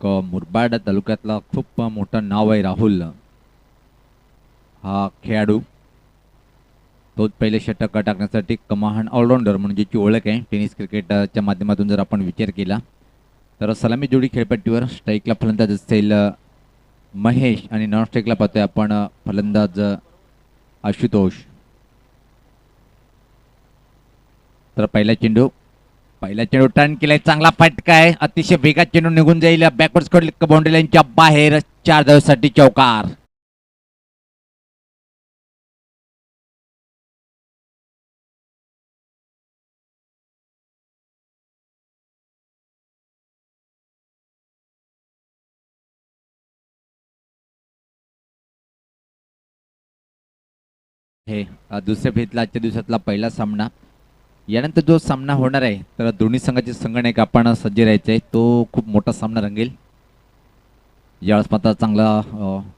मुरबाड तालुक्यातला खूप मोठं नाव आहे राहुल हा खेळाडू. तोच पहिले षटक टाकण्यासाठी कमाहान ऑलराऊंडर म्हणजे ची ओळख आहे टेनिस क्रिकेटच्या माध्यमातून जर आपण विचार केला तर सलामी जोडी खेळपट्टीवर स्ट्राईकला फलंदाज असेल महेश आणि नॉन स्ट्राईकला पाहतोय आपण फलंदाज आशुतोष. तर पहिला चेंडू टर्न केलाय, चांगला फटका आहे, अतिशय वेगात चेंडू निघून जाईल बॅकवर्ड बाउंड्री लाईनच्या बाहेर 4 धावांसाठी चौकार. हे दुसऱ्या फेरीतला आजच्या दिवसातला पहिला सामना. यानंतर जो सामना होणार आहे तर दोन्ही संघाचे संघटक आपण सज्ज राहायचे आहे. तो खूप मोठा सामना रंगेल. यावेळेस मात्र चांगला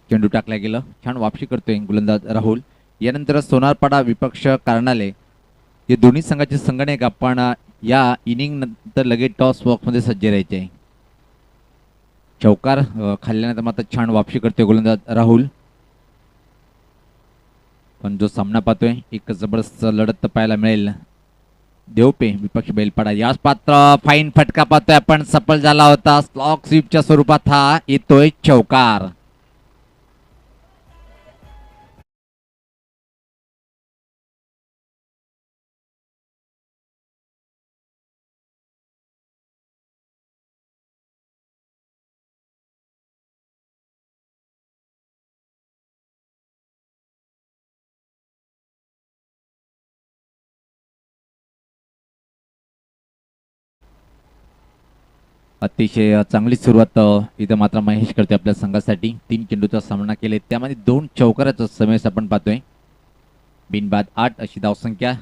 चेंडू टाकला गेलं, छान वापसी करतोय गोलंदाज राहुल. यानंतर सोनारपाडा विपक्ष कारणालय हे दोन्ही संघाचे संघटक आपण या इनिंग नंतर लगेच टॉस बॉक्समध्ये सज्ज राहायचे आहे. चौकार खाल्ल्यानंतर मात्र छान वापसी करतोय गोलंदाज राहुल. पण जो सामना पाहतोय एक जबरदस्त लढत पाहायला मिळेल. देवपे विपक्ष बैलपाडा याच पात्र फाईन फटका पाहतोय आपण, सफल झाला होता स्लॉक स्वीपच्या स्वरूपात हा येतोय चौकार. अतिशय चांगली सुरुवात इथं मात्र महेश करते आपल्या संघासाठी. 3 चेंडूचा सामना केले, त्यामध्ये 2 चौकाराचा समावेश आपण पाहतोय. बिनबाद 8 अशी धावसंख्या.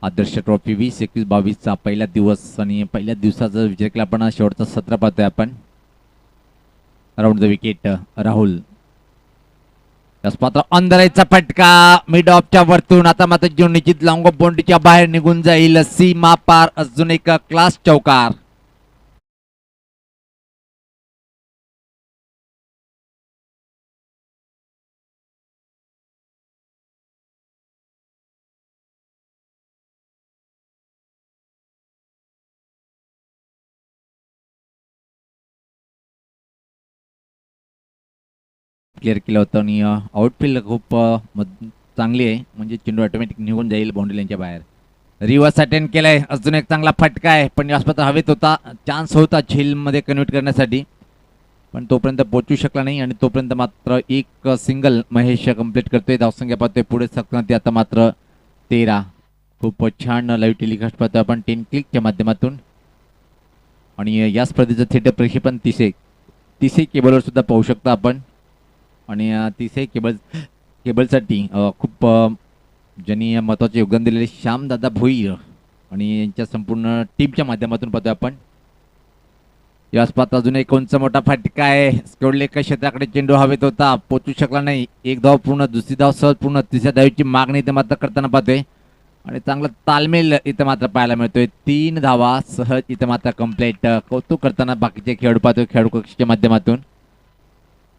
आदर्श ट्रॉफी 20-21-22चा पहिला दिवस आणि पहिल्या दिवसाचा विचार केला आपण शेवटचा 17 पाहतोय आपण. Round the wicket Rahul. मात्र अंधराईचा फटका मिड ऑफच्या वरतून, आता मात्र जीव निश्चित लॉंग ऑफ बाउंड्रीच्या बाहेर निघून जाईल. सीमा पार अजून एक क्लास चौकार. क्लिअर केलं होतं आणि आउटफील्ड खूप चांगली आहे, म्हणजे चेंडू ऑटोमॅटिक निघून जाईल बाउंड्री लाईनच्या बाहेर. रिव्हर्स अटेंड केलाय, अजून एक चांगला फटका आहे, पण यास्पत हवेत होता, चान्स होता झीलमध्ये कन्वर्ट करण्यासाठी, पण तोपर्यंत पोहोचू शकला नाही. आणि तोपर्यंत मात्र एक सिंगल महेश कंप्लीट करतोय. धावसंख्या पाहतोय पुढे सकते आता मात्र 13. खूप छान लाईव्ह टेलिकास्ट पाहतोय आपण 10 क्लिकच्या माध्यमातून. आणि या स्पर्धेचं थेट प्रक्षेपण तिसे केबलवर सुद्धा पाहू शकता आपण. आणि तिसे केबलसाठी खूप ज्यांनी महत्त्वाचे योगदान दिलेले श्यामदादा भोईर आणि यांच्या संपूर्ण टीमच्या माध्यमातून पाहतोय आपण. याच पाहता अजून एक उंच मोठा फटका आहे, स्कोडलेकर क्षेत्राकडे चेंडू हवेत होता, पोचू शकला नाही. एक धाव पूर्ण, दुसरी धाव सहज पूर्ण, तिसऱ्या धावेची मागणी इथे मात्र करताना पाहतोय. आणि चांगला तालमेल इथं मात्र पाहायला मिळतोय. 3 धावा सहज इथं मात्र कंप्लीट. कौतुक करताना बाकीचे खेळाडू पाहतोय खेळाडू कक्षाच्या माध्यमातून.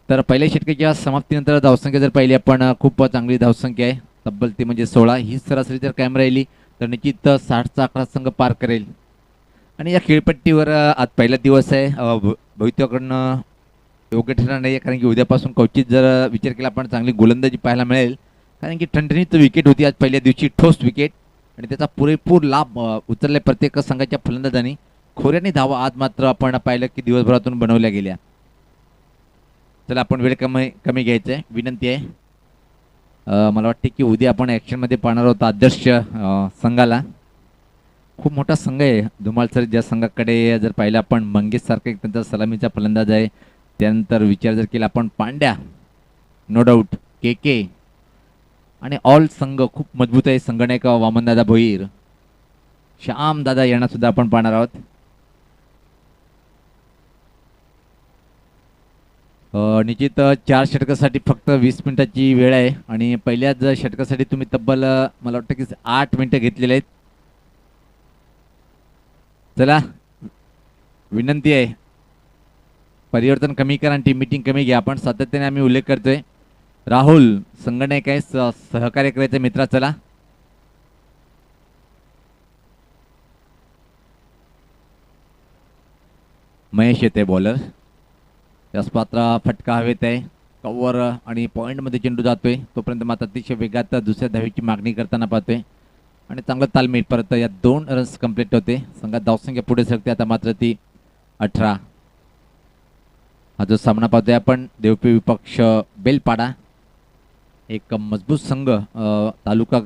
तर पहिल्या षटकाच्या समाप्तीनंतर धावसंख्या जर पाहिली आपण खूप चांगली धावसंख्या आहे, तब्बल ती म्हणजे 16. ही सरासरी जर कायम राहिली तर निश्चित 60चा आकडा संघ पार करेल. आणि या खेळपट्टीवर आज पहिला दिवस आहे, भविष्याकडनं योग्य ठरणार नाही, कारण की उद्यापासून क्वचित जर विचार केला आपण चांगली गोलंदाजी पाहायला मिळेल, कारण की ठणठणीत विकेट होती आज पहिल्या दिवशी, ठोस विकेट, आणि त्याचा पुरेपूर लाभ उचलला प्रत्येक संघाच्या फलंदाजांनी. खोऱ्याने धावा आज मात्र आपण पाहिलं की दिवसभरातून बनवल्या गेल्या. चला आपण वेळ कमी घ्यायचं आहे, विनंती आहे. मला वाटते की उद्या आपण ॲक्शनमध्ये पाहणार आहोत आदर्श संघाला. खूप मोठा संघ आहे धुमाळ सर, ज्या संघाकडे जर पाहिलं आपण मंगेश सारखा एक त्यांचा सलामीचा फलंदाज आहे. त्यानंतर विचार जर केला आपण पांड्या, नो डाऊट के आणि ऑल संघ खूप मजबूत आहे. संघटक वामनदादा भोईर, श्यामदादा यांना सुद्धा आपण पाहणार आहोत. निश्चित 4 षटकासाठी फक्त 20 मिनिटाची वेळ आहे, आणि पहिल्याच षटकासाठी तुम्ही तब्बल मला वाटतं की 8 मिनिटं घेतलेले आहेत. चला विनंती आहे परिवर्तन कमी करा आणि टीम मीटिंग कमी घ्या. आपण सातत्याने आम्ही उल्लेख करतोय. राहुल संगणक आहे, सहकार्य करायचं मित्रा. चला महेश येते बॉलर. यास पात्र फटका हवेत आहे. कव्हर आणि पॉईंटमध्ये चेंडू जातोय. तोपर्यंत मात्र अतिशय वेगात दुसऱ्या धावेची मागणी करताना पाहतोय आणि चांगलं तालमीत परत या 2 रन्स कंप्लीट होते. संघात धावसंख्या पुढे सरकते आता मात्र ती 18. हा जो सामना पाहतोय आपण देवपी विपक्ष बेलपाडा, एक मजबूत संघ तालुका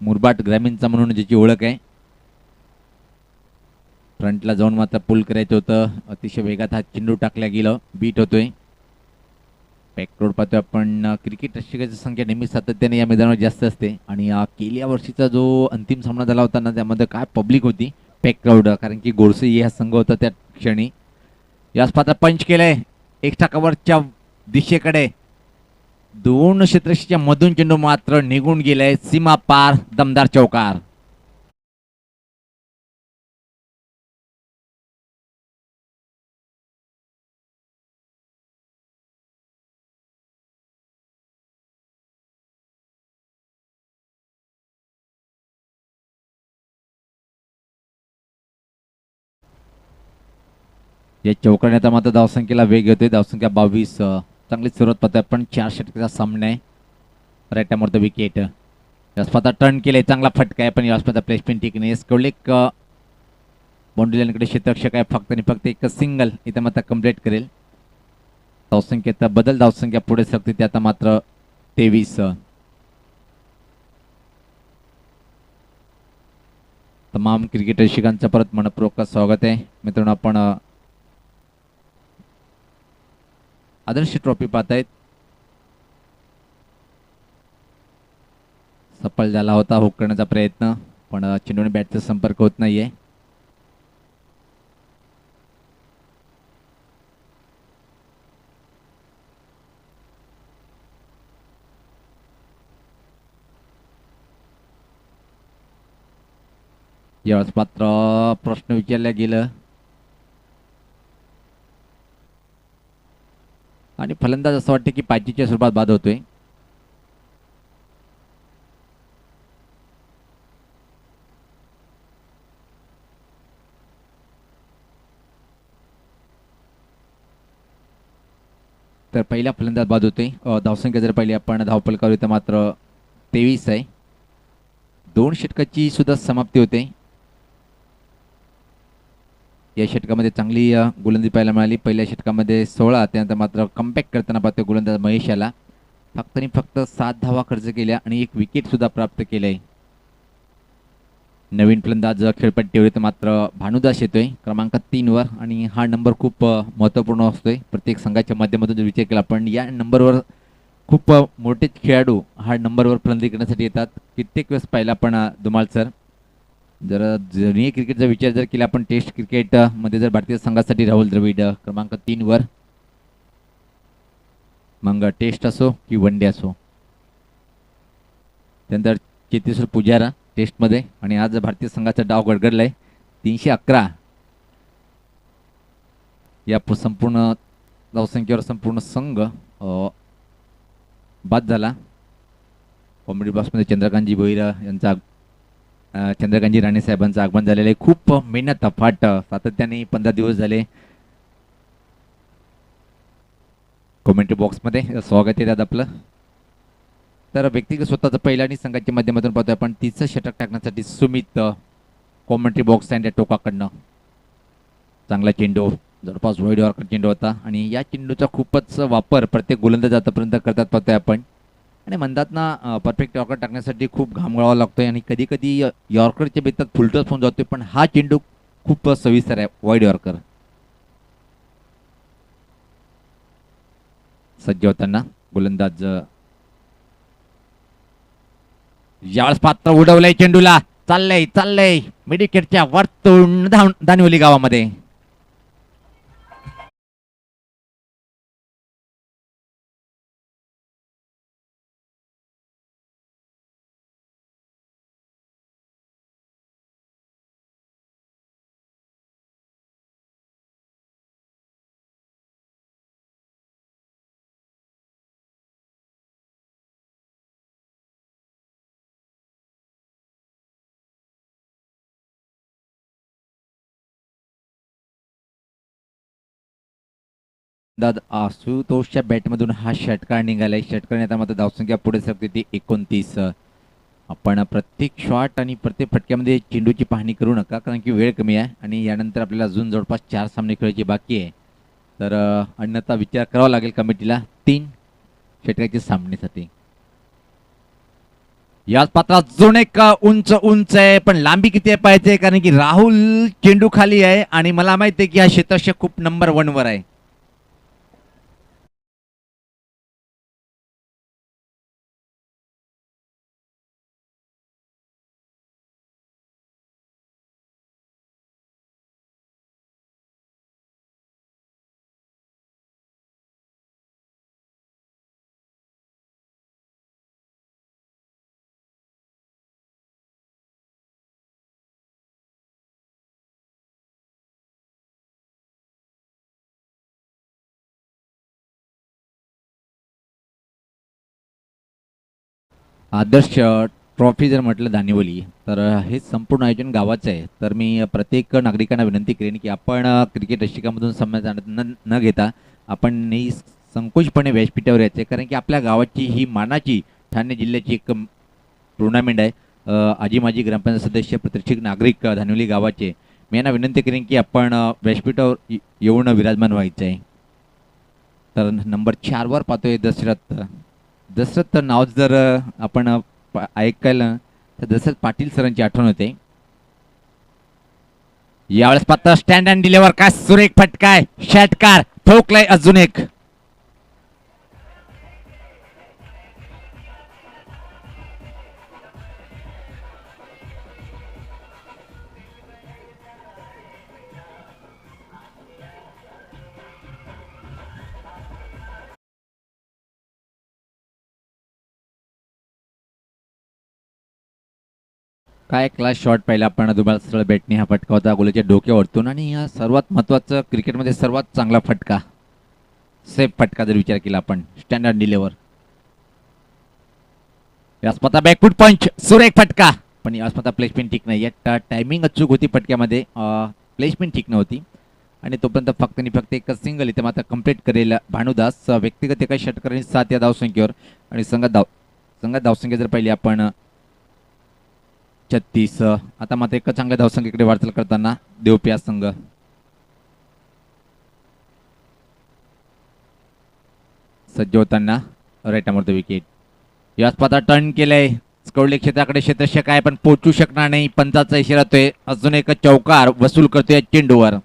मुरबाड ग्रामीणचा म्हणून ज्याची ओळख आहे. फ्रंटला जाऊन मात्र पुल करायचं होतं. अतिशय वेगात हा चेंडू टाकला गेलं. बीट होतोय. पॅक रोड पाहतोय आपण. क्रिकेट रसिकांची संख्या नेहमी सातत्याने या मैदानावर जास्त असते आणि गेल्या वर्षीचा जो अंतिम सामना झाला होता ना त्यामध्ये काय पब्लिक होती. पॅक क्राऊड, कारण की गोडसे हा संघ होता त्या क्षणी. याच पात्र पंच केलंय एक्स्ट्रा कव्हरच्या दिशेकडे. 2 क्षेत्रक्षीच्या मधून चेंडू मात्र निघून गेलाय सीमा पार. दमदार चौकार. या चौकारण्याचा मात्र धावसंख्येला वेग येतोय. धावसंख्या 22. चांगली सुरुवात पाहतोय आपण. 4 षटकाचा सामना आहे. Right the wicket. यशपाता टर्न केले. चांगला फटका आहे पण यशपाता प्लेसमेंट ठीक नाही. स्कवलिक बाउंड्री लाईनकडे क्षेत्ररक्षक आहे. फक्त आणि फक्त एक सिंगल इथं मात्र कंप्लीट करेल. धावसंख्येत बदल. धावसंख्या पुढे सरकते ते आता मात्र 23. तमाम क्रिकेट रसिकांचं परत मनपूर्वक स्वागत आहे मित्रांनो. आपण आदर्श ट्रॉफी पाहतायत. सफल झाला होता हुक करण्याचा प्रयत्न पण चेंडूने बॅटचा संपर्क होत नाहीये. यावेळेस मात्र प्रश्न विचारला गेलं आणि फलंदाज असं वाटतं की पाचीच्या स्वरूपात बाद होतोय. तर पहिला फलंदाज बाद होते. धावसंख्या जर पाहिली आपण धावपलकावर तर मात्र 23 आहे. 2 षटकाची सुद्धा समाप्ती होते. या षटकामध्ये चांगली गोलंदाजी पाहायला मिळाली. पहिल्या षटकामध्ये 16, त्यानंतर मात्र कमबॅक करताना पाहतो गोलंदाज महेश याला. फक्त आणि फक्त 7 धावा खर्च केल्या आणि एक विकेट सुद्धा प्राप्त केलंय. नवीन फलंदाज खेळपट्टीवर तर मात्र भानुदास येतोय क्रमांक 3 वर आणि हा नंबर खूप महत्त्वपूर्ण असतोय. प्रत्येक संघाच्या माध्यमातून जर विचार केला आपण या नंबरवर खूप मोठे खेळाडू हा नंबरवर फलंदाजी करण्यासाठी येतात. कित्येक वेळेस पाहिला आपण धुमाळ सर. जर जुनी क्रिकेटचा विचार जर केला आपण टेस्ट क्रिकेट मध्ये जर भारतीय संघासाठी राहुल द्रविड क्रमांक 3 वर, मग टेस्ट असो की वन डे असो. त्यानंतर चेतेश्वर पुजारा टेस्टमध्ये आणि आज भारतीय संघाचा डाव गडगडलाय. 311 या संपूर्ण धावसंख्येवर संपूर्ण संघ बाद झाला. कॉमेडी बॉक्समध्ये चंद्रकांतजी भोईर यांचा चंद्रकांतजी राणे साहेबांचं आगमन झालेलं आहे. खूप मेहनत फाट सातत्याने 15 दिवस झाले कॉमेंट्री बॉक्समध्ये स्वागत आहे दादा आपलं. तर व्यक्तिगत स्वतःचं पहिल्या आणि संघाच्या माध्यमातून पाहतोय आपण 30 षटक टाकण्यासाठी सुमित कॉमेंट्री बॉक्स आणि टोकाकडनं. चांगला चेंडू जवळपास वाईड यॉर्कर चेंडू होता आणि या चेंडूचा खूपच वापर प्रत्येक गोलंदाज आतापर्यंत करतात पाहतोय आपण. आणि म्हणतात ना परफेक्ट यॉर्कर टाकण्यासाठी खूप घाम गळावा लागतोय आणि कधी कधी यॉर्करच्या बेतात फुलटॉस होऊन जातोय पण हा चेंडू खूप सविस्तर आहे. वाईड यॉर्कर सज्ज होताना गोलंदाज यावेळेस पात्र उडवलंय चेंडूला. चाललंय मिडविकेटच्या वरतून दानिवली गावामध्ये. आशुतोषच्या बॅटमधून हा षटकार निघालाय. षटकार येता मात्र धावसंख्या पुढे सरकते ती 29. आपण प्रत्येक शॉट आणि प्रत्येक फटक्यामध्ये चेंडूची पाहणी करू नका, कारण की वेळ कमी आहे आणि यानंतर आपल्याला अजून जवळपास 4 सामने खेळायचे बाकी आहे. तर अन्यथा विचार करावा लागेल कमिटीला 3 षटकाच्या सामन्यासाठी. याच पात्रात अजून एक उंच उंच आहे, पण लांबी किती आहे पाहिजे, कारण की राहुल चेंडू खाली आहे आणि मला माहिती आहे की हा क्षेत्ररक्षक खूप नंबर 1 वर आहे. आदर्श ट्रॉफी जर म्हटलं दानिवली, तर हे संपूर्ण आयोजन गावाचं आहे. तर मी प्रत्येक नागरिकांना विनंती करेन की आपण क्रिकेट रसिकामधून संबंध न घेता आपण संकोचपणे व्यासपीठावर यायचे, कारण की आपल्या गावाची ही मानाची ठाणे जिल्ह्याची एक टुर्नामेंट आहे. आजी माजी ग्रामपंचायत सदस्य प्रतिष्ठित नागरिक धानिवली गावाचे मी यांना विनंती करेन की आपण व्यासपीठावर येऊन विराजमान व्हायचं आहे. तर नंबर 4 वर पाहतोय दशरथ. दशरथ नाव जर आपण ऐकायला तर दशरथ पाटील सरांची आठवण होते. यावेळेस पात्र स्टँड अँड डिलेवर काय सुरेख फटकाय, षटकार ठोकलाय अजून एक. काय क्लास शॉट पाहिला आपण दुबार सरळ बॅटने हा फटका होता गोलाच्या डोक्यावरतून, आणि हा सर्वात महत्वाचं क्रिकेटमध्ये सर्वात चांगला फटका, सेफ फटका जर विचार केला आपण स्टँडर्ड डिलेवर. व्यासपता बॅकफूट पंच सुरेख फटका, पण व्यासपता प्लेसमेंट ठीक नाही. या टायमिंग अचूक होती फटक्यामध्ये, प्लेसमेंट ठीक नव्हती आणि तोपर्यंत फक्त आणि फक्त एक सिंगल इथे मात्र कंप्लीट करेल भानुदास. व्यक्तिगत एका षटकारांनी 7 या धावसंख्येवर आणि संघात धावसंख्या जर पाहिली आपण 36. आता मात्र एक चांगल्या धावसंख्येकडे वाटचाल करताना देवप्रिया संघ. सज्ज होताना राईट विकेट. याच पाता टर्न केलंय स्कवडले क्षेत्राकडे, क्षेत्ररक्षक आहे पण पोहोचू शकणार नाही. पंचाचा इशारा होतोय. अजून एक चौकार वसूल करतोय चेंडूवर.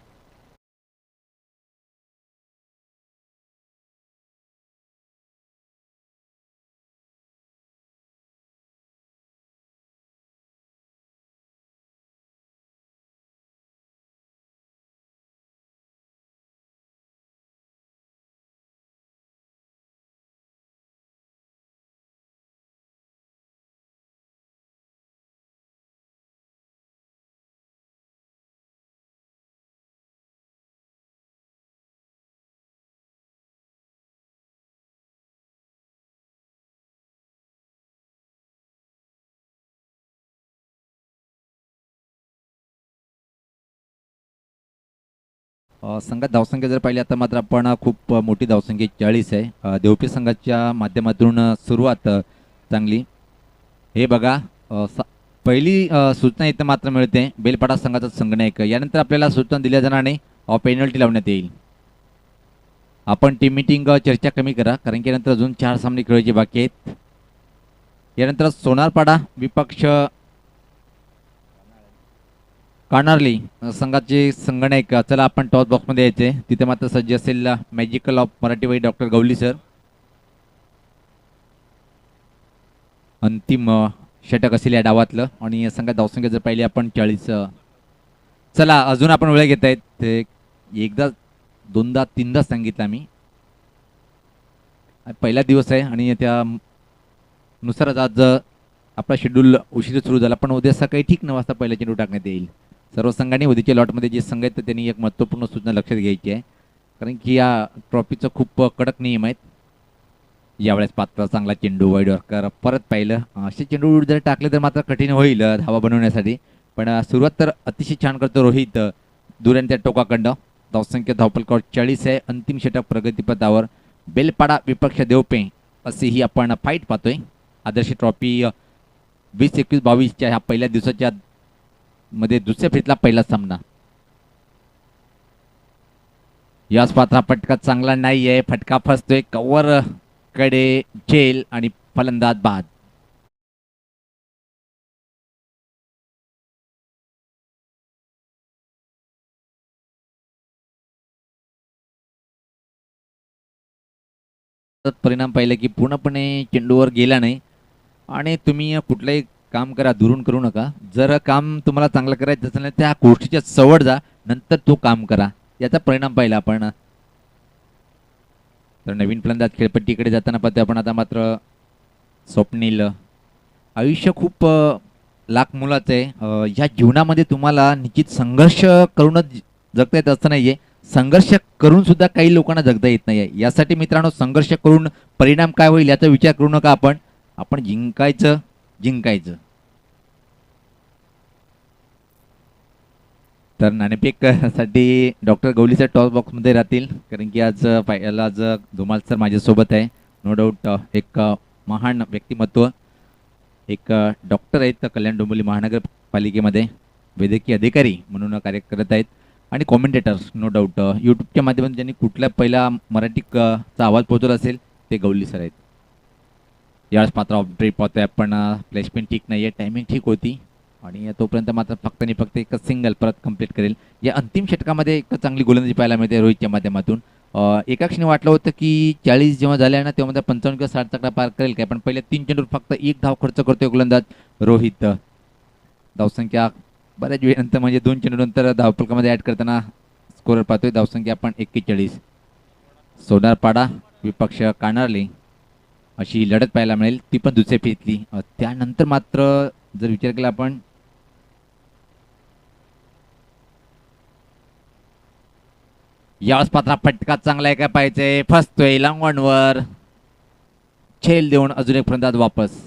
संघात धावसंख्या जर पाहिली आता मात्र आपण खूप मोठी धावसंख्या 40 आहे. देवपी संघाच्या माध्यमातून सुरुवात चांगली. हे बघा पहिली सूचना इथं मात्र मिळते बेलपाडा संघाचा संघनायक. यानंतर आपल्याला सूचना दिल्या जाणार नाही, पेनल्टी लावण्यात येईल. आपण टीम मिटिंग चर्चा कमी करा, कारण की नंतर अजून 4 सामने खेळायचे बाकी आहेत. यानंतर सोनारपाडा विपक्ष कानारली संघाचे संगणक. चला आपण टॉस बॉक्समध्ये यायचे. तिथे मात्र सज्ज असेल मॅजिकल ऑफ मराठीवाई डॉक्टर गवली सर. अंतिम षटक असेल या डावातलं आणि संघात धावसंख्या जर पाहिली आपण 40. चला अजून आपण वेळ घेत आहेत. ते एकदा दोनदा तीनदा सांगितलं मी, पहिला दिवस आहे आणि त्यानुसारच आज आपला शेड्यूल उशिरा सुरू झाला, पण उद्या सकाळी ठीक 9 वाजता पहिला चेंडू टाकण्यात येईल. सर्व संघांनी उद्याच्या लॉटमध्ये जे संघ आहेत तर त्यांनी एक महत्त्वपूर्ण सूचना लक्षात घ्यायची आहे, कारण की या ट्रॉफीचं खूप कडक नियम आहेत. यावेळेस पात्र चांगला चेंडू वाईड वर्कर परत पाहिलं. असे चेंडू जर टाकले तर मात्र कठीण होईल धावा बनवण्यासाठी, पण सुरुवात तर अतिशय छान करतो रोहित दुऱ्यान त्या टोकाखंड. धावसंख्या धावपलकावर 40 आहे. अंतिम षटक प्रगतीपथावर बेलपाडा विपक्ष देवपे अशी ही आपण फाईट पाहतोय. आदर्श ट्रॉफी 20-21-22च्या ह्या पहिल्या दिवसाच्या मध्ये दुसऱ्या फेरीतला पहिला सामना. याच पात्रा फटका चांगला नाहीये. फटका फसतोय. कव्हर कडे झेल आणि फलंदाज बाद. परिणाम पाहिला की पूर्णपणे चेंडूवर गेला नाही. आणि तुम्ही कुठलंही काम करा, दुरून करू नका. जर काम तुम्हाला चांगलं करायचं असेल ना त्या गोष्टीच्या सवड जा, नंतर तो काम करा. याचा परिणाम पाहिला आपण. तर नवीन फलंदाज खेळपट्टीकडे जाताना पाहतोय आपण आता. मात्र स्वप्नील, आयुष्य खूप लाख मुलाचं आहे. ह्या जीवनामध्ये तुम्हाला निश्चित संघर्ष करूनच जगता येत असं नाहीये. संघर्ष करून सुद्धा काही लोकांना जगता येत नाहीये. यासाठी मित्रांनो संघर्ष करून परिणाम काय होईल याचा विचार करू नका. आपण जिंकायचं. तर नाणेफेकसाठी डॉक्टर गवलीचा टॉस बॉक्समध्ये राहतील, कारण की आज धुमाल सर माझ्यासोबत आहे. नो डाऊट एक महान व्यक्तिमत्व, एक डॉक्टर आहेत कल्याण डोंबिवली महानगरपालिकेमध्ये, वैद्यकीय अधिकारी म्हणून कार्य करत आहेत. आणि कॉमेंटेटर्स नो डाऊट यूट्यूबच्या माध्यमातून ज्यांनी कुठल्या पहिला मराठीचा आवाज पोहोचवला असेल ते गवली सर आहेत. यावेळेस मात्र ऑफ ड्रीप पाहतोय आपण. प्लेसमेंट ठीक नाही आहे, टायमिंग ठीक होती. आणि तोपर्यंत मात्र फक्त आणि फक्त एक सिंगल परत कंप्लीट करेल. या अंतिम षटकामध्ये एक चांगली गोलंदाजी पाहायला मिळते रोहितच्या माध्यमातून. एका क्षणी वाटलं होतं की 40 जेव्हा झाले ना तेव्हा 55 किंवा 60 चकडा पार करेल काय, पण पहिल्या 3 चेंडूवर फक्त 1 धाव खर्च करतोय गोलंदाज रोहित. धावसंख्या बऱ्याच वेळेनंतर म्हणजे 2 चेंडूनंतर धावफलकामध्ये ॲड करताना स्कोरर पाहतोय. धावसंख्या आपण 41. सोनारपाडा विपक्ष कानारली अशी लढत पाहायला मिळेल, ती पण दुसऱ्या फेरीतली. त्यानंतर मात्र जर विचार केला आपण यावेळेस पात्रा फटका चांगला आहे का पाहिजे, फसतोय लांगणवर. झेल देऊन अजून एक फलंदाज वापस.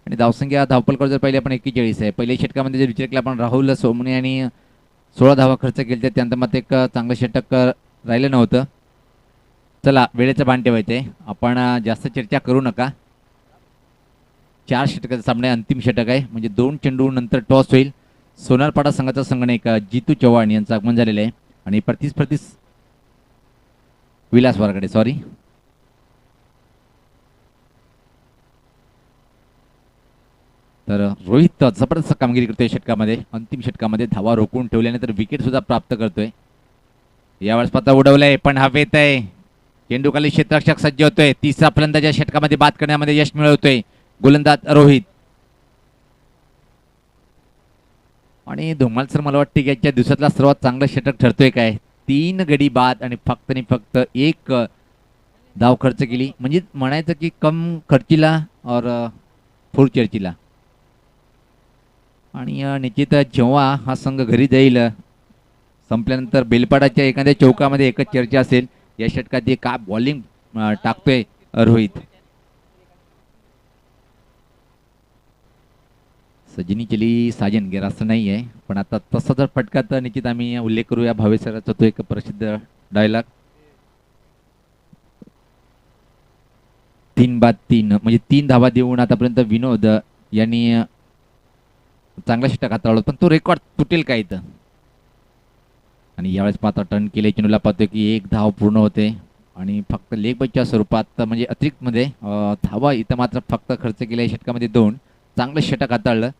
आणि धावसंख्या धावपलकर जर पहिले आपण 41 आहे. पहिल्या षटकामध्ये जर विचार केला आपण राहुल सोमने आणि 16 धावा खर्च केले, त्यानंतर मात्र एक चांगलं षटक राहिलं नव्हतं. चला वेळेचं भान ठेवायचंय, आपण जास्त चर्चा करू नका. 4 षटकाचा सामना अंतिम षटक आहे, म्हणजे 2 चेंडू नंतर टॉस होईल. सोनारपाडा संघाचा संघनायक जितू चव्हाण यांचं आगमन झालेलं आहे. आणि प्रतीस विलास वारकडे सॉरी. तर रोहित जबरदस्त कामगिरी करतोय षटकामध्ये. अंतिम षटकामध्ये धावा रोखून ठेवल्याने तर विकेट सुद्धा प्राप्त करतोय. यावेळेस पत्ता उडवलाय पण हवेत आहे. चेंडू खाली क्षेत्ररक्षक सज्ज होतोय. तिसरा फलंदाज या षटकामध्ये बाद करण्यामध्ये यश मिळवतोय गोलंदाज रोहित. आणि धुमाल सर मला वाटते की याच्या दिवसातला सर्वात चांगला षटक ठरतोय काय. 3 गडी बाद आणि फक्त 1 धाव खर्च केली, म्हणजे म्हणायचं की कम खर्चीला और फुल चर्चीला. आणि निश्चित जेव्हा हा संघ घरी जाईल संपल्यानंतर बेलपाडाच्या एखाद्या चौकामध्ये एकच चर्चा असेल, या षटकात का बॉलिंग टाकतोय रोहित. सजिनी चली साजन गेर असं नाही आहे, पण आता तसा जर फटका तर निश्चित आम्ही उल्लेख करूया भावेश सरांचा, तो एक प्रसिद्ध डायलॉग. 3 बाद 3 म्हणजे 3 धावा देऊन आतापर्यंत विनोद यांनी चांगला षटक हाताळला, पण तो रेकॉर्ड तुटेल का इथं. आणि यावेळेस पाहता टर्न केले चेंडूला पाहतोय की 1 धाव पूर्ण होते आणि फक्त लेग बायच्या स्वरूपात म्हणजे अतिरिक्त मध्ये धावा इथं मात्र फक्त खर्च केला षटकामध्ये 2. चांगलं षटक हाताळलं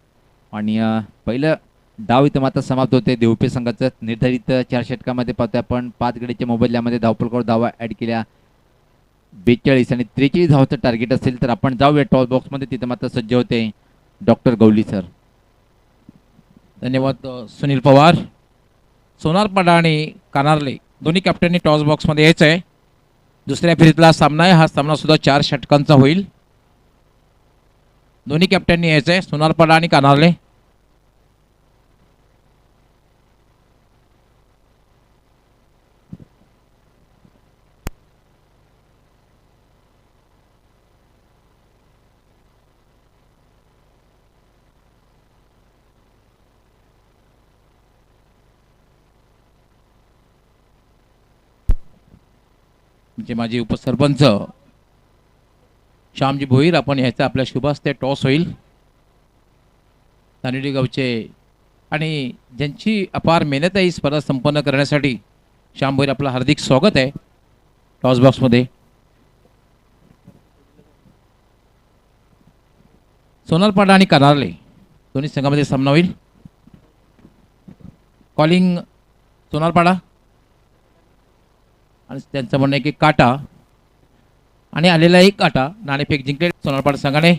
आणि पहिलं डाव इथं मात्र समाप्त होते देवपे संघाचं. निर्धारित 4 षटकामध्ये पाहतोय आपण 5 गडीच्या मोबदल्यामध्ये धावपलकावर धावा ॲड केल्या 42 आणि 43 धावाचं टार्गेट असेल तर आपण जाऊया टॉस बॉक्समध्ये. तिथं मात्र सज्ज होते डॉक्टर गवली सर. धन्यवाद सुनील पवार. सोनारपाडा आणि कानारले दोन्ही कॅप्टननी टॉस बॉक्समध्ये यायचं आहे. दुसऱ्या फेरीतला सामना आहे. हा सामना सुद्धा 4 षटकांचा होईल. दोन्ही कॅप्टननी यायचं आहे, सोनारपाडा आणि कानारले. आमचे माजी उपसरपंच श्यामजी भोईर आपण ह्याचा आपल्या शुभ हस्ते टॉस होईल. तानेडी गावचे आणि ज्यांची अपार मेहनत आहे ही स्पर्धा संपन्न करण्यासाठी श्याम भोईर आपलं हार्दिक स्वागत आहे टॉस बॉक्समध्ये. सोनारपाडा आणि कनारले दोन्ही संघामध्ये सामना होईल. कॉलिंग सोनारपाडा आणि त्यांचं म्हणणं आहे की काटा आणि आलेला एक काटा. नाणेफेक जिंकले सोनारपाडा संघाने.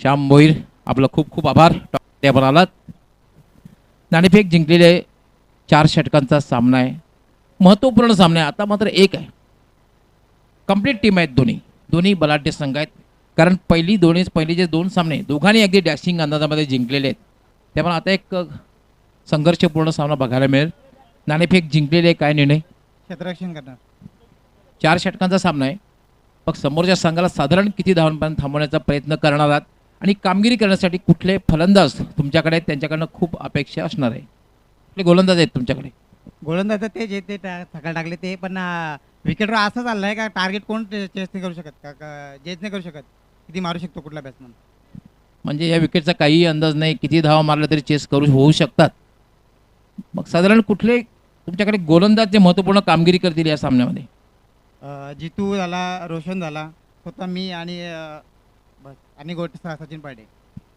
श्याम भोईर आपलं खूप खूप आभार आपण आलात. नाणेफेक जिंकलेले 4 षटकांचा सामना आहे. महत्त्वपूर्ण सामना आहे. आता मात्र एक आहे. कंप्लीट टीम आहेत दोन्ही बलाढ्य संघ आहेत. कारण पहिली जे 2 सामने दोघांनी अगदी डॅशिंग अंदाजामध्ये जिंकलेले आहेत. त्यामुळे आता एक संघर्षपूर्ण सामना बघायला मिळेल. नाणेफेक जिंकलेले काय निर्णय? क्षेत्ररक्षण करणार. 4 षटकांचा सामना आहे. मग समोरच्या संघाला साधारण किती धावांपर्यंत थांबवण्याचा प्रयत्न करणार आहात आणि कामगिरी करण्यासाठी कुठले फलंदाज तुमच्याकडे आहेत? त्यांच्याकडनं खूप अपेक्षा असणार आहे. कुठले गोलंदाज आहेत तुमच्याकडे? गोलंदाज ते जे ते सकाळ टाकले ते पण विकेटवर असं चाललं आहे का टार्गेट कोण चेस नाही करू शकत का चेस नाही करू शकत किती मारू शकतो कुठला बॅट्समन. म्हणजे या विकेटचा काहीही अंदाज नाही. किती धावा मारल्या तरी चेस होऊ शकतात. मग साधारण कुठले तुमच्याकडे गोलंदाज जे महत्त्वपूर्ण कामगिरी करतील या सामन्यामध्ये? जितू झाला, रोशन झाला, स्वतः मी आणि बस आणि सचिन पाडे.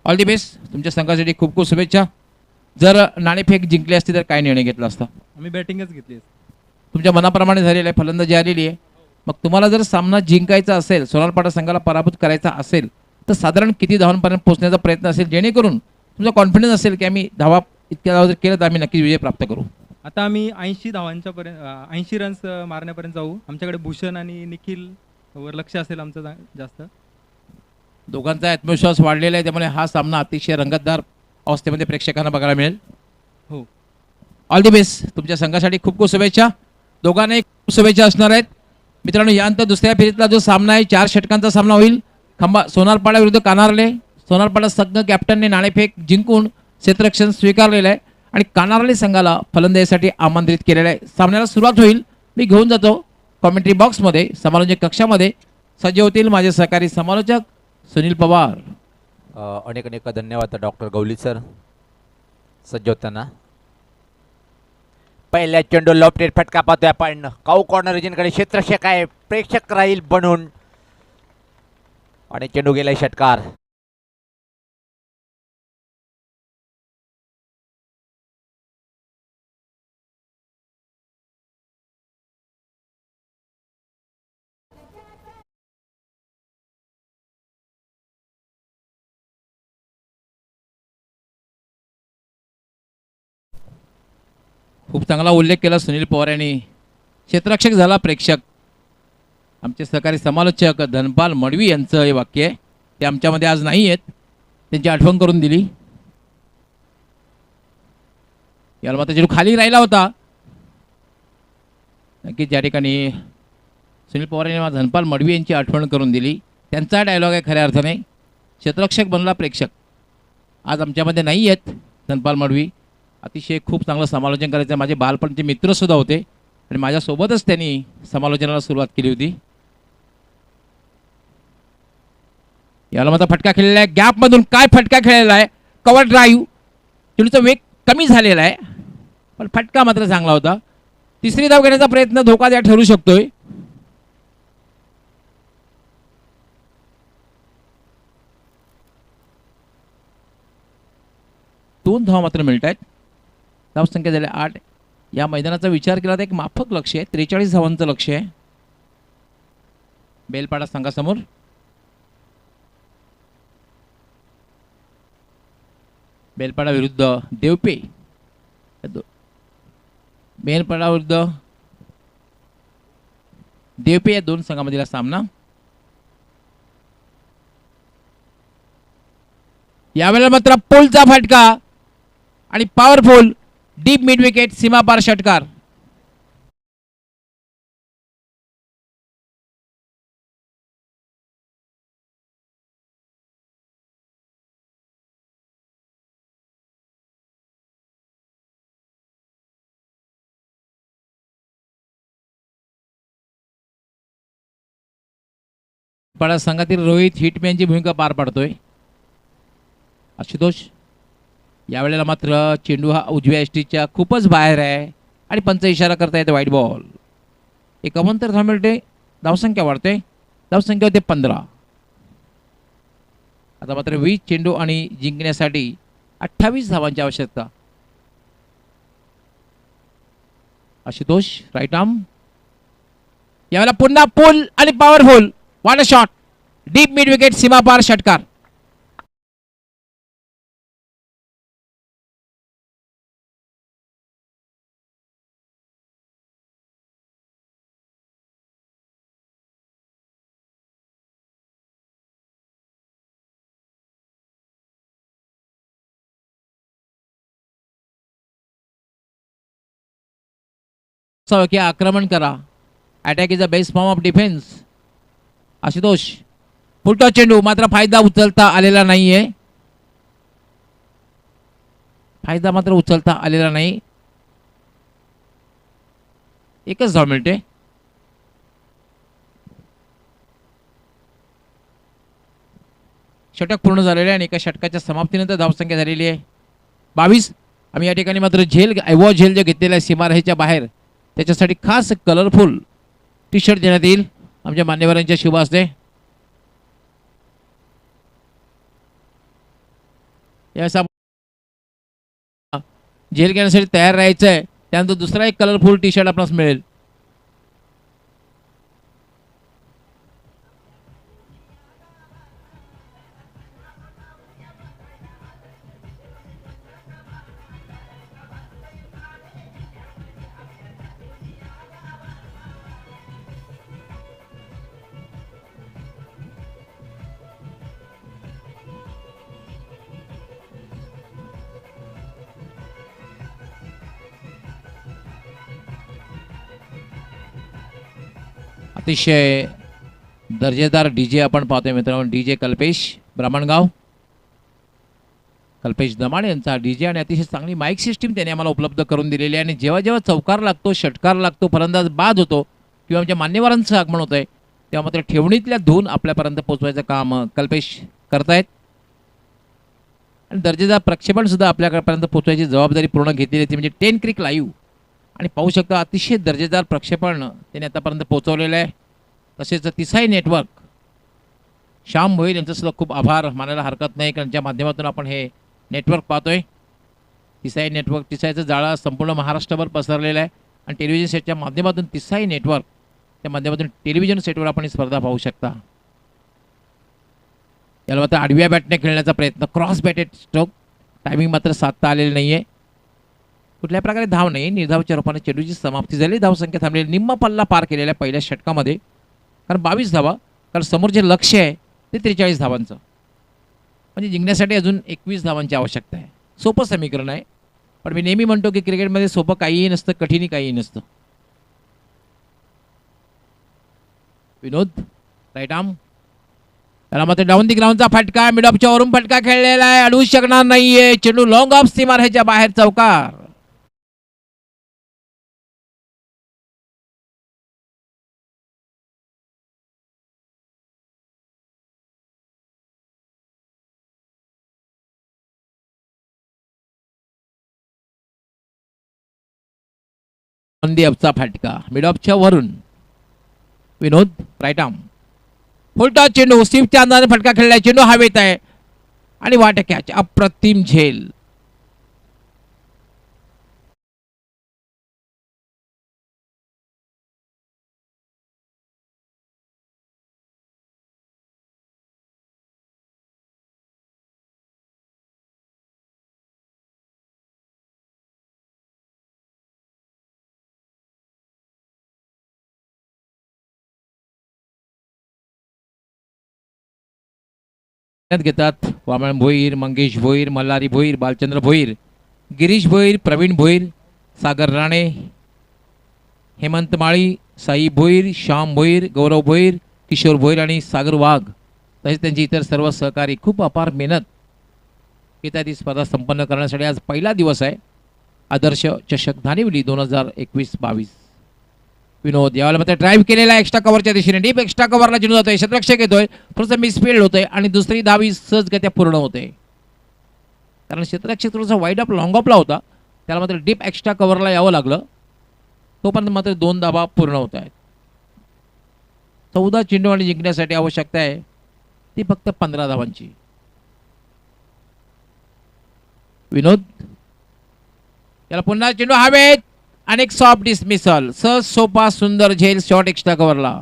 All the best. तुमच्या संघासाठी खूप खूप शुभेच्छा. जर नाणेफेक जिंकली असती तर काय निर्णय घेतला असता? आम्ही बॅटिंगच घेतली. तुमच्या मनाप्रमाणे झालेलं आहे. फलंदाजी आलेली आहे. मग तुम्हाला जर सामना जिंकायचा असेल, सोनारपाडा संघाला पराभूत करायचा असेल तर साधारण किती धावांपर्यंत पोहोचण्याचा प्रयत्न असेल जेणेकरून तुमचा कॉन्फिडन्स असेल की आम्ही इतक्या धावा जर केलं तर आम्ही नक्कीच विजय प्राप्त करू? आता आम्ही 80 धावांच्या पर्यंत 80 रन्स मारण्यापर्यंत जाऊ. आमच्याकडे भूषण आणि निखिल वर लक्ष असेल आमचं जास्त. दोघांचा आत्मविश्वास वाढलेला आहे. त्यामुळे हा सामना अतिशय रंगतदार अवस्थेमध्ये प्रेक्षकांना बघायला मिळेल. हो. All the best. तुमच्या संघासाठी खूप खूप शुभेच्छा. दोघांनाही खूप शुभेच्छा असणार आहेत. मित्रांनो, यानंतर दुसऱ्या फेरीतला जो सामना आहे 4 षटकांचा सामना होईल. सोनारपाडा विरुद्ध कानारले. सोनारपाडा संघ कॅप्टनने नाणेफेक जिंकून क्षेत्ररक्षण स्वीकारलेलं आहे आणि कानारले संघाला फलंदाजीसाठी आमंत्रित केलेलं आहे. सामन्याला सुरुवात होईल. मी घेऊन जातो कॉमेंट्री बॉक्समध्ये. समालोचक कक्षामध्ये सज्ज होतील माझे सहकारी समालोचक सुनील पवार. अनेक अनेक धन्यवाद डॉक्टर गवली सर. सज्ज होताना पहिल्या चेंडू लॉफ्टेड फटका पाहतोय आपण. काऊ कॉर्नर रिजनकडे क्षेत्ररक्षक आहे. प्रेक्षक राहील बनून आणि चेंडू गेलाय षटकार. खूप चांगला उल्लेख केला सुनील पवार यांनी. क्षेत्ररक्षक झाला प्रेक्षक. आमचे सहकारी समालोचक धनपाल मडवी यांचं हे वाक्य आहे. ते आमच्यामध्ये आज नाही आहेत. त्यांची आठवण करून दिली. याला मात्र चेंडू खाली राहिला होता. नक्कीच या ठिकाणी सुनील पवार यांनी धनपाल मडवी यांची आठवण करून दिली. त्यांचा डायलॉग आहे खऱ्या अर्थाने. क्षेत्ररक्षक बनला प्रेक्षक. आज आमच्यामध्ये नाही आहेत धनपाल मडवी. अतिशय खूप चांगलं समालोचन करायचं. माझे बालपणचे मित्रसुद्धा होते आणि माझ्यासोबतच त्यांनी समालोचनाला सुरुवात केली होती. याला मात्र फटका खेळलेला आहे. गॅपमधून काय फटका खेळलेला आहे. Cover drive. चेंडूचा वेग कमी झालेला आहे पण फटका मात्र चांगला होता. तिसरी धाव घेण्याचा प्रयत्न धोकादायक ठरू शकतोय. दोन धावा मात्र मिळत आहेत. धावसंख्या झाल्या 8. या मैदानाचा विचार केला तर एक माफक लक्ष आहे. 43 धावांचं लक्ष आहे बेलपाडा संघासमोर. बेलपाडा विरुद्ध देवपे. बेलपाडा विरुद्ध देवपे या दोन संघामधील सामना. यावेळेला मात्र पोलचा फटका आणि पॉवरफुल डीप मिड विकेट सीमापार षटकार. पाडा संघातील रोहित हिटमॅनची भूमिका पार पाडतोय. आशुतोष यावेळेला मात्र चेंडू हा उजव्या एसटीच्या खूपच बाहेर आहे आणि पंच इशारा करता वाईट बॉल. एक अवंतर थांबवते. धावसंख्या वाढते. धावसंख्या होते 15. आता मात्र 20 चेंडू आणि जिंकण्यासाठी 28 धावांची आवश्यकता. Ashutosh right arm. यावेळेला पुन्हा पुल आणि powerful. What a shot. Deep mid wicket सीमापार षटकार. की आक्रमण करा. Attack is a best form of defence. Ashutosh full toss चेंडू मात्र फायदा उचलता आलेला नाहीये. फायदा मात्र उचलता आलेला नाही. एकच धाव मिळते. षटक पूर्ण झालेले आहे आणि एका षटकाच्या समाप्तीनंतर धावसंख्या झालेली आहे 22. आम्ही या ठिकाणी मात्र अवॉर्ड झेल जे घेतलेला आहे सीमारेषेच्या बाहेर त्याच्यासाठी खास कलरफुल टी शर्ट देण्यात येईल आमच्या मान्यवरांच्या शुभ हस्ते. झेल घेण्यासाठी तयार राहायचं आहे. त्यानंतर दुसरा एक कलरफुल टी शर्ट आपणास मिळेल. अतिशय दर्जेदार डीजे आपण पाहतोय मित्रांनो. डीजे कल्पेश ब्राह्मणगाव. कल्पेश दमाणे यांचा डीजे आणि अतिशय चांगली माईक सिस्टीम त्याने आम्हाला उपलब्ध करून दिलेली आहे. आणि जेव्हा जेव्हा चौकार लागतो, षटकार लागतो, फलंदाज बाद होतो किंवा आमच्या मान्यवरांचं आगमन होत आहे तेव्हा मात्र ठेवणीतल्या धून आपल्यापर्यंत पोहोचवायचं काम कल्पेश करतायत. आणि दर्जेदार प्रक्षेपण सुद्धा आपल्यापर्यंत पोहोचवायची जबाबदारी पूर्ण घेतलेली ती म्हणजे 10 क्रिक लाईव्ह. आणि पाहू शकता अतिशय दर्जेदार प्रक्षेपण त्यांनी आतापर्यंत पोहोचवलेलं आहे. तसेच तिसाई नेटवर्क श्याम भोईर यांचं सुद्धा खूप आभार मानायला हरकत नाही, कारण ज्या माध्यमातून आपण हे नेटवर्क पाहतोय तिसाई नेटवर्क. तिसाईचं जाळं संपूर्ण महाराष्ट्रभर पसरलेलं आहे आणि टेलिव्हिजन सेटच्या माध्यमातून तिसाई नेटवर्क त्या माध्यमातून टेलिव्हिजन सेटवर आपण ही स्पर्धा पाहू शकता. याला मात्र आडव्या बॅटने खेळण्याचा प्रयत्न. Cross batted stroke. टायमिंग मात्र साधता आलेलं नाही आहे. कुठल्या प्रकारे धाव नाही. निर्धावच्या रूपाने चेंडूची समाप्ती झाली. धावसंख्या थांबलेली. निम्मा पल्ला पार केलेल्या पहिल्या षटकामध्ये. कारण 22 धावा. कारण समोर जे लक्ष्य आहे ते 43 धावांचं. म्हणजे जिंकण्यासाठी अजून 21 धावांची आवश्यकता आहे. सोपं समीकरण आहे. पण मी नेहमी म्हणतो की क्रिकेटमध्ये सोपं काहीही नसतं, कठीणही काहीही नसतं. विनोद राईट आर्म. त्याला मात्र डाऊन दी ग्राउंडचा फटका. मिड ऑफच्या वरून फटका खेळलेला आहे. अडवू शकणार नाहीये. चेंडू लॉंग ऑफ सीमारेषेच्या बाहेर. चौकार. फटका मिड ऑफच्या वरून. विनोद राईट आर्म. फुलटॉस चेंडू स्टीव्हच्या अंदाजाने फटका खेळलाय. चेंडू हवेत आहे आणि वाट कॅच. अप्रतिम झेल. घेतात वामन भोईर, मंगेश भोईर, मल्हारी भोईर, बालचंद्र भोईर, गिरीश भोईर, प्रवीण भोईर, सागर राणे, हेमंत माळी, साई भोईर, श्याम भोईर, गौरव भोईर, किशोर भोईर आणि सागर वाघ तसेच त्यांची इतर सर्व सहकारी खूप अपार मेहनत घेतात ही स्पर्धा संपन्न करण्यासाठी. आज पहिला दिवस आहे आदर्श चषक धानिवली 2021-22. विनोद यावेळेला मात्र ड्राईव्ह केलेला एक्स्ट्रा कव्हरच्या दिशेने डीप एक्स्ट्रा कव्हरला चेंडू जातोय, क्षेत्ररक्षक येतोय, थोडंसं मिसफिल्ड होतोय आणि दुसरी धावी सहजगत्या पूर्ण होते. कारण क्षेत्ररक्षक थोडासा वाईड अप लॉंग ऑफला होता, त्याला मात्र डीप एक्स्ट्रा कव्हरला यावं लागलं. तोपर्यंत मात्र 2 धावा पूर्ण होत आहेत. 14 चेंडू आणि जिंकण्यासाठी आवश्यकता आहे ती फक्त 15 धावांची. विनोद याला पुन्हा चेंडू हवेत आणि एक सॉफ्ट डिसमिसल, सहज सोपा सुंदर झेल शॉट एक्स्ट्रा कव्हरला.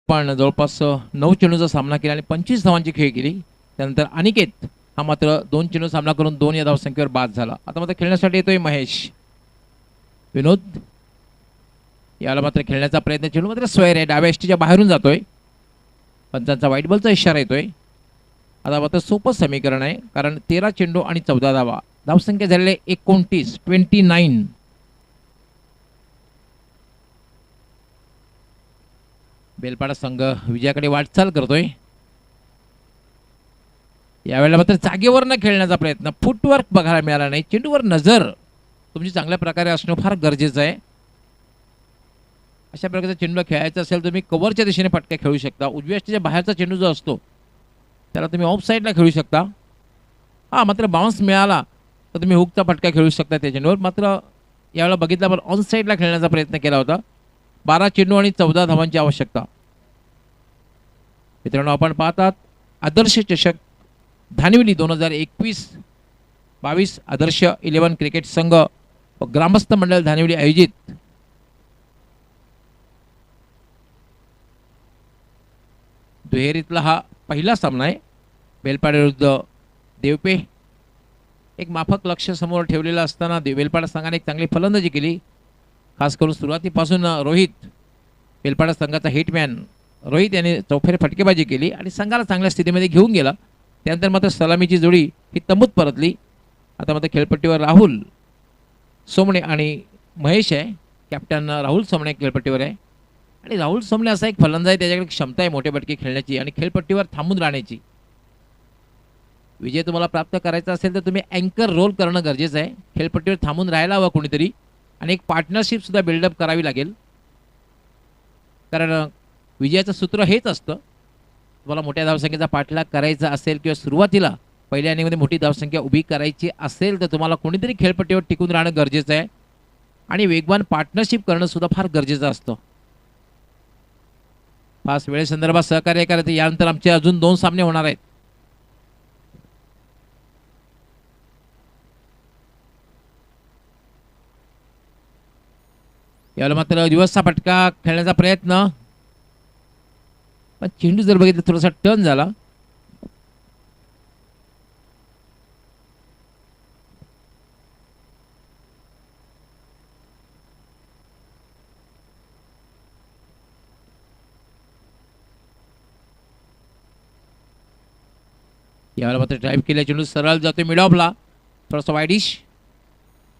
पण जवळपास 9 चेंडूचा सामना केला आणि 25 धावांची खेळ केली. त्यानंतर अनिकेत हा मात्र 2 चेंडू सामना करून 2 या धावसंख्येवर बाद झाला. आता मात्र खेळण्यासाठी येतोय महेश. विनोद याला मात्र खेळण्याचा प्रयत्न, चेंडू मात्र स्वैर आहे, डाव्या एसटीच्या बाहेरून जातोय. पंचांचा वाईट बॉलचा इशारा येतोय. आता मात्र सोपं समीकरण आहे, कारण 13 चेंडू आणि 14 धावा, धावसंख्या झालेले 29. बेलपाडा संघ विजयाकडे वाटचाल करतोय. यावेळेला मात्र जागेवर न खेळण्याचा प्रयत्न, फुटवर्क बघायला मिळाला नाही. चेंडूवर नजर तुमची चांगल्या प्रकारे असणं फार गरजेचं आहे. अशा प्रकारचा चेंडू खेळायचा असेल तर तुम्ही कव्हरच्या दिशेने फटका खेळू शकता. उजव्या अष्टीच्या बाहेरचा चेंडू जो असतो त्याला तुम्ही ऑफ साईडला खेळू शकता. हां, मात्र बाउन्स मिळाला तर तुम्ही हुकचा फटका खेळू शकता त्या चेंडूवर. मात्र यावेळेला बघितलं आपण ऑन साईडला खेळण्याचा प्रयत्न केला होता. 12 चेंडू आणि 14 धावांची आवश्यकता. मित्रांनो, आपण पाहतात आदर्श चषक धानिवली 2021-22 आदर्श 11 क्रिकेट संघ व ग्रामस्थ मंडळ धानिवली आयोजित दुहेरीतला हा पहिला सामना आहे. बेलपाडा विरुद्ध देवपे. एक माफक लक्ष समोर ठेवलेलं असताना बेलपाडा संघाने एक चांगली फलंदाजी केली. खास करून सुरुवातीपासून रोहित, बेलपाडा संघाचा हिटमॅन रोहित याने चौफेर फटकेबाजी केली आणि संघाला चांगल्या स्थितीमध्ये घेऊन गेला. त्यानंतर मात्र सलामीची जोडी ही तंबूत परतली. आता मात्र खेळपट्टीवर राहुल सोमणे आणि महेश आहे. कॅप्टन राहुल सोमणे खेळपट्टीवर आहे आणि राहुल सोमणे असा एक फलंदाज आहे, त्याच्याकडे क्षमता आहे मोठे फटके खेळण्याची आणि खेळपट्टीवर थांबून राहण्याची. विजय तुम्हाला प्राप्त करायचा असेल तर तुम्ही अँकर रोल करणं गरजेचं आहे. खेळपट्टीवर थांबून राहायला हवं कोणीतरी आणि एक पार्टनरशिपसुद्धा बिल्डअप करावी लागेल. कारण विजयाचं सूत्र हेच असतं, तुम्हाला मोठ्या धावसंख्येचा पाठलाग करायचा असेल किंवा सुरुवातीला पहिल्या इनिंगमध्ये मोठी धावसंख्या उभी करायची असेल तर तुम्हाला कोणीतरी खेळपट्टीवर टिकून राहणं गरजेचं आहे आणि वेगवान पार्टनरशिप करणं सुद्धा फार गरजेचं असतं. फास्ट वेळेसंदर्भात सहकार्य करायचं. यानंतर आमचे अजून 2 सामने होणार आहेत. यावेळेला मात्र दिवसचा फटका खेळण्याचा प्रयत्न, पण चेंडू जर बघितलं थोडासा टर्न झाला. यावेळेला मात्र ड्राईव्ह केल्या, चेंडू सरळ जातोय मिड ऑफला, थोडासा वाईडिश.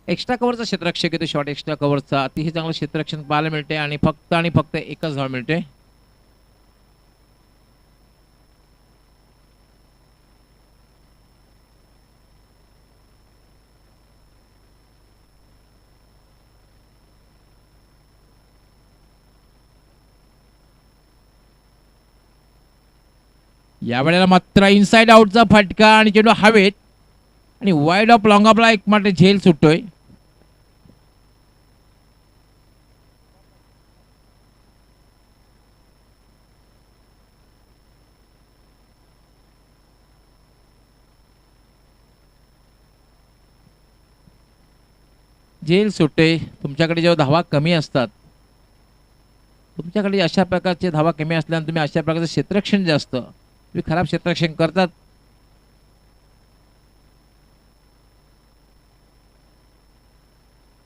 एक्स्ट्रा कव्हरचा क्षेत्ररक्षक येतो. शॉर्ट एक्स्ट्रा कव्हरचा अतिशय चांगलं क्षेत्ररक्षण पाहायला मिळते आणि फक्त एकच धाव मिळते. यावेळेला मात्र इनसाइड आउटचा फटका आणि चेंडू हवेत आणि वाईड ऑफ लॉंग ऑफला एक मात्र झेल सुटतोय. झेल सुटते. तुमच्याकडे जेव्हा धावा कमी असतात तुमच्याकडे अशा प्रकारचे धावा कमी असल्याने तुम्ही अशा प्रकारचं क्षेत्ररक्षण जास्त, तुम्ही खराब क्षेत्ररक्षण करतात.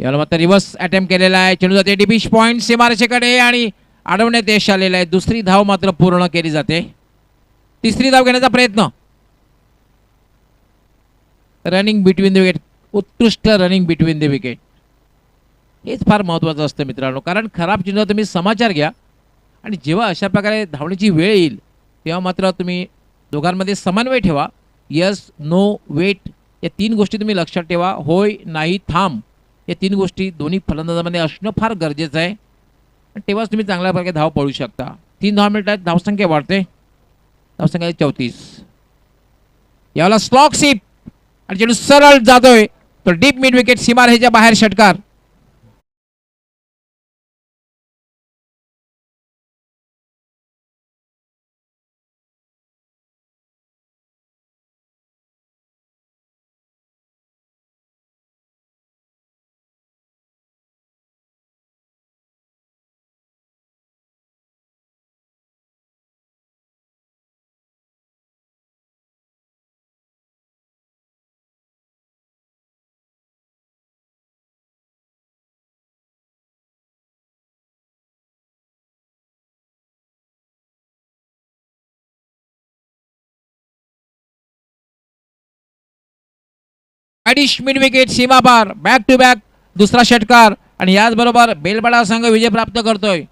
याला मात्र रिव्हर्स अटेम्प्ट केलेला आहे. चेंडू जाते डिपिश पॉइंट सीमारेषेकडे आणि अडवण्यात यश आलेलं आहे. दुसरी धाव मात्र पूर्ण केली जाते. तिसरी धाव घेण्याचा प्रयत्न. रनिंग बिटवीन द विकेट, उत्कृष्ट रनिंग बिटवीन द विकेट. हेच फार महत्त्वाचं असतं मित्रांनो, कारण खराब चेंडू तुम्ही समाचार घ्या आणि जेव्हा अशा प्रकारे धावण्याची वेळ येईल तेव्हा मात्र तुम्ही दोघांमध्ये समन्वय ठेवा. यस, नो, वेट या 3 गोष्टी तुम्ही लक्षात ठेवा. होय, नाही, थांब या 3 गोष्टी दोन्ही फलंदाजामध्ये असणं फार गरजेचं आहे. आणि तेव्हाच तुम्ही चांगल्या प्रकारे धाव पळू शकता. 3 धाव मिनिटात धावसंख्या वाढते. धावसंख्या 34. याला स्लॉक सीप आणि चेंडू सरळ जातोय तो डीप मिड विकेट सीमारेषेच्या बाहेर षटकार. अडीच मिड विकेट सीमा पार, बॅक टू बॅक दुसरा षटकार आणि याचबरोबर बेलबडा संघ विजय प्राप्त करतोय.